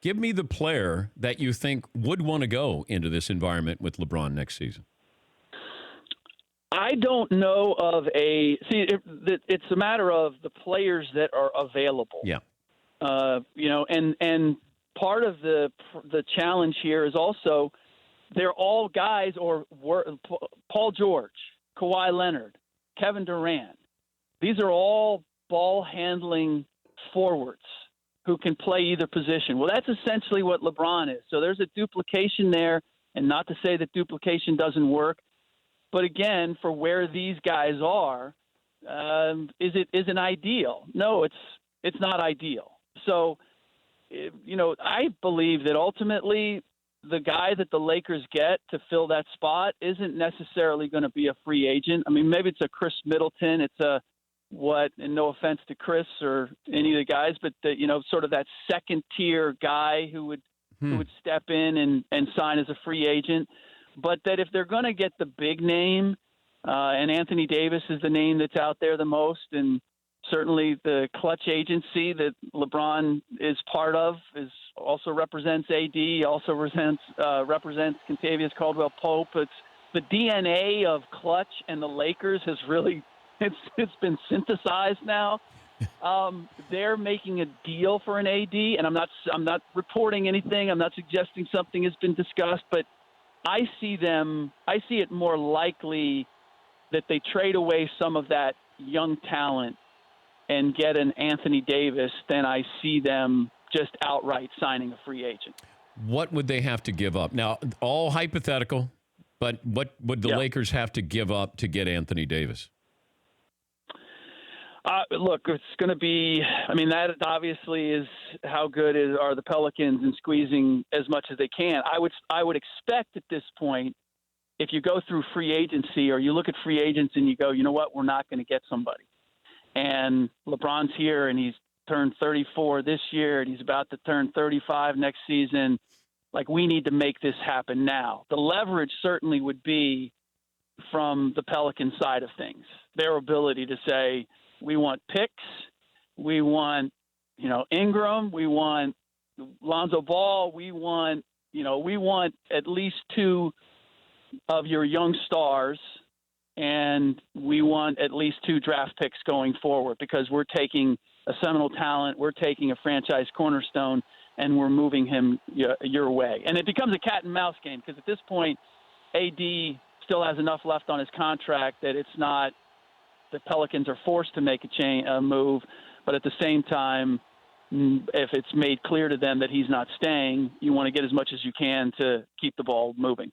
Give me the player that you think would want to go into this environment with LeBron next season. I don't know of it's a matter of the players that are available. Yeah. And part of the challenge here is also they're all guys Paul George, Kawhi Leonard, Kevin Durant. These are all ball handling forwards who can play either position. Well, that's essentially what LeBron is. So there's a duplication there, and not to say that duplication doesn't work. But again, for where these guys are, is it ideal? No, it's not ideal. So, I believe that ultimately the guy that the Lakers get to fill that spot isn't necessarily going to be a free agent. I mean, maybe it's a Chris Middleton. It's and no offense to Chris or any of the guys, but sort of that second tier guy who would step in and sign as a free agent. But that if they're going to get the big name, and Anthony Davis is the name that's out there the most, and certainly the clutch agency that LeBron is part of also represents AD, also represents Kentavious Caldwell-Pope. It's the DNA of clutch and the Lakers has really it's been synthesized now. They're making a deal for an AD, and I'm not reporting anything. I'm not suggesting something has been discussed, but I see it more likely that they trade away some of that young talent and get an Anthony Davis than I see them just outright signing a free agent. What would they have to give up? Now, all hypothetical, but what would the Lakers have to give up to get Anthony Davis? Look, it's going to be – I mean, that obviously is how good are the Pelicans in squeezing as much as they can. I would expect at this point, if you go through free agency or you look at free agents and you go, you know what, we're not going to get somebody. And LeBron's here and he's turned 34 this year and he's about to turn 35 next season. Like, we need to make this happen now. The leverage certainly would be from the Pelican side of things, their ability to say – we want picks. We want, Ingram. We want Lonzo Ball. We want at least two of your young stars, and we want at least two draft picks going forward because we're taking a seminal talent, we're taking a franchise cornerstone, and we're moving him your way. And it becomes a cat and mouse game because at this point, AD still has enough left on his contract that it's not. The Pelicans are forced to make a move, but at the same time, if it's made clear to them that he's not staying, you want to get as much as you can to keep the ball moving.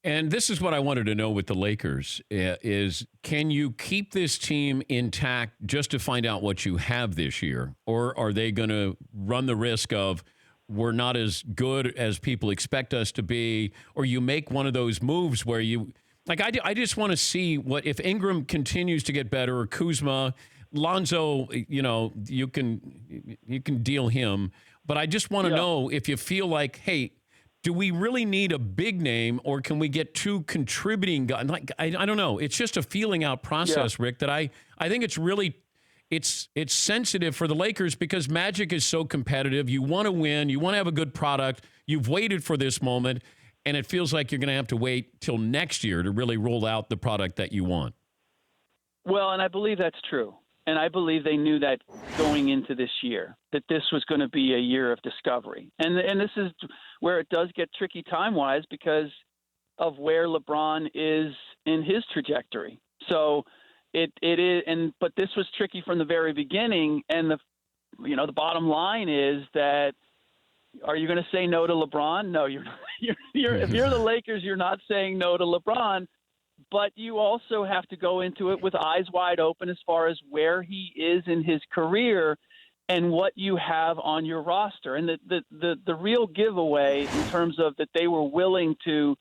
And this is what I wanted to know with the Lakers is can you keep this team intact just to find out what you have this year? Or are they going to run the risk of we're not as good as people expect us to be, or you make one of those moves where you – like, I just want to see what if Ingram continues to get better or Kuzma, Lonzo, you can deal him. But I just want to know if you feel like, hey, do we really need a big name or can we get two contributing guys? Like, I don't know. It's just a feeling out process, Rick, that I think it's really it's sensitive for the Lakers because Magic is so competitive. You want to win. You want to have a good product. You've waited for this moment. And it feels like you're going to have to wait till next year to really roll out the product that you want. Well, and I believe that's true. And I believe they knew that going into this year, that this was going to be a year of discovery. And this is where it does get tricky time-wise because of where LeBron is in his trajectory. So it is, but this was tricky from the very beginning. And the bottom line is that, are you going to say no to LeBron? No, you're not. If you're the Lakers, you're not saying no to LeBron, but you also have to go into it with eyes wide open as far as where he is in his career and what you have on your roster. And the real giveaway in terms of that they were willing to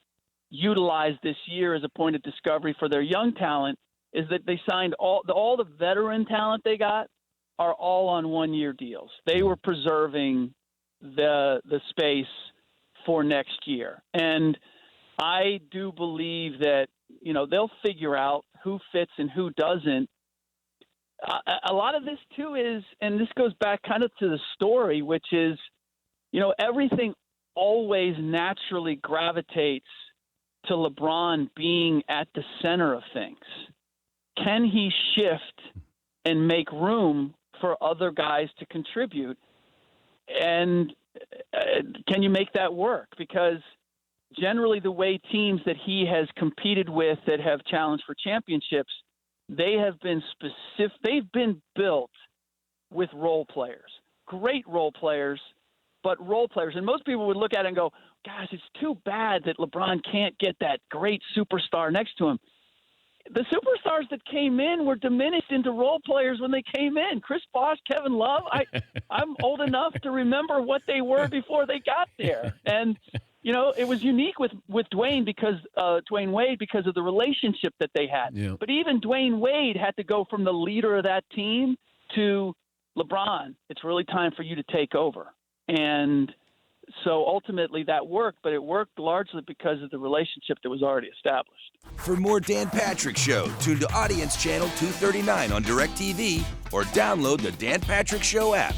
utilize this year as a point of discovery for their young talent is that they signed all the veteran talent they got are all on 1-year deals. They were preserving the space for next year. And I do believe that, they'll figure out who fits and who doesn't. A lot of this too is, and this goes back kind of to the story, which is, everything always naturally gravitates to LeBron being at the center of things. Can he shift and make room for other guys to contribute? And can you make that work? Because generally the way teams that he has competed with that have challenged for championships, they have been specific. They've been built with role players, great role players, but role players. And most people would look at it and go, gosh, it's too bad that LeBron can't get that great superstar next to him. The superstars that came in were diminished into role players when they came in. Chris Bosh, Kevin Love. I'm old enough to remember what they were before they got there. And, it was unique with Dwayne Dwayne Wade because of the relationship that they had. Yeah. But even Dwayne Wade had to go from the leader of that team to LeBron. It's really time for you to take over. And so ultimately that worked, but it worked largely because of the relationship that was already established. For more Dan Patrick Show, tune to Audience Channel 239 on DirecTV or download the Dan Patrick Show app.